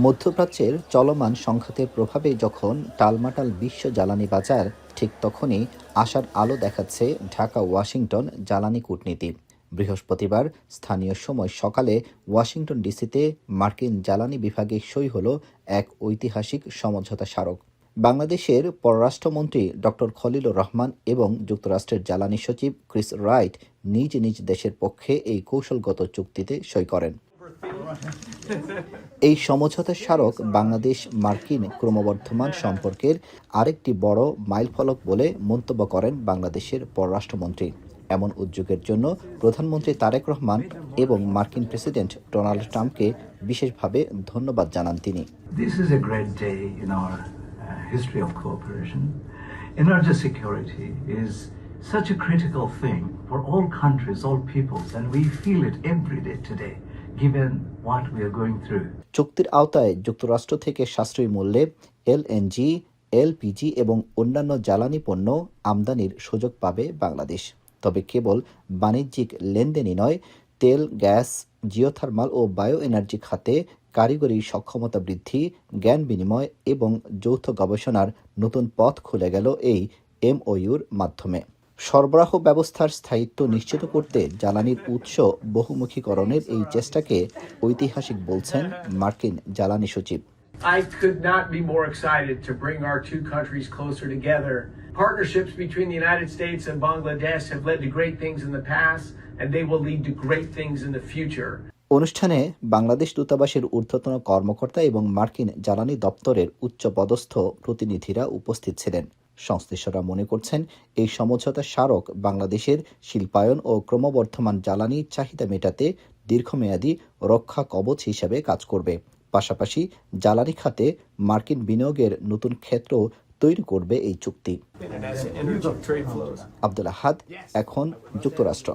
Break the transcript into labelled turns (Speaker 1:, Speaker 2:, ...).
Speaker 1: মধ্যপ্রাচ্যের চলমান সংঘাতের প্রভাবে যখন টালমাটাল বিশ্ব জ্বালানি বাজার, ঠিক তখনই আশার আলো দেখাচ্ছে ঢাকা ওয়াশিংটন জ্বালানি কূটনীতি। বৃহস্পতিবার স্থানীয় সময় সকালে ওয়াশিংটন ডিসিতে মার্কিন জ্বালানি বিভাগে সই হলো এক ঐতিহাসিক সমঝোতা স্মারক। বাংলাদেশের পররাষ্ট্রমন্ত্রী ডক্টর খলিলুর রহমান এবং যুক্তরাষ্ট্রের জ্বালানি সচিব ক্রিস রাইট নিজ নিজ দেশের পক্ষে এই কৌশলগত চুক্তিতে সই করেন। এই সমঝোতা স্মারক বাংলাদেশ মার্কিন ক্রমবর্ধমান সম্পর্কের আরেকটি বড় মাইলফলক বলে মন্তব্য করেন বাংলাদেশের পররাষ্ট্রমন্ত্রী। এমন উদ্যোগের জন্য প্রধানমন্ত্রী তারেক রহমান এবং মার্কিন প্রেসিডেন্ট ডোনাল্ড ট্রাম্পকে বিশেষভাবে ধন্যবাদ জানান তিনি।
Speaker 2: This is a great day in our history of cooperation. Energy security is such a critical thing for all countries, all peoples, and we feel it every day today, given what we are going through.
Speaker 1: চুক্তির আওতায় যুক্তরাষ্ট্র থেকে সাশ্রয়ী মূল্যে LNG, LPG এবং অন্যান্য জ্বালানি পণ্য আমদানির সুযোগ পাবে বাংলাদেশ। তবে কেবল বাণিজ্যিক লেনদেনই নয়, তেল, গ্যাস, জিওথার্মাল ও বায়ো এনার্জি খাতে কারিগরি সক্ষমতা বৃদ্ধি, জ্ঞান বিনিময় এবং যৌথ গবেষণার নতুন পথ খুলে গেল এই এমওইউর মাধ্যমে। সরবরাহ ব্যবস্থার স্থায়িত্ব নিশ্চিত করতে জ্বালানির উৎস বহুমুখীকরণের এই চেষ্টাকে ঐতিহাসিক বলছেন মার্কিন জ্বালানি সচিব।
Speaker 3: I could not be more excited to bring our two countries closer together. Partnerships between the United States and Bangladesh have led to great things in the past, and they will lead to great things in the future.
Speaker 1: অনুষ্ঠানে বাংলাদেশ দূতাবাসের ঊর্ধ্বতন কর্মকর্তা এবং মার্কিন জ্বালানি দপ্তরের উচ্চপদস্থ প্রতিনিধিরা উপস্থিত ছিলেন। সংশ্লিষ্টরা মনে করছেন এই সমঝোতা স্মারক বাংলাদেশের শিল্পায়ন ও ক্রমবর্ধমান জ্বালানি চাহিদা মেটাতে দীর্ঘমেয়াদী রক্ষা কবচ হিসেবে কাজ করবে। পাশাপাশি জ্বালানি খাতে মার্কিন বিনিয়োগের নতুন ক্ষেত্র তৈরি করবে এই চুক্তি। আব্দুল আহাদ, এখন যুক্তরাষ্ট্র।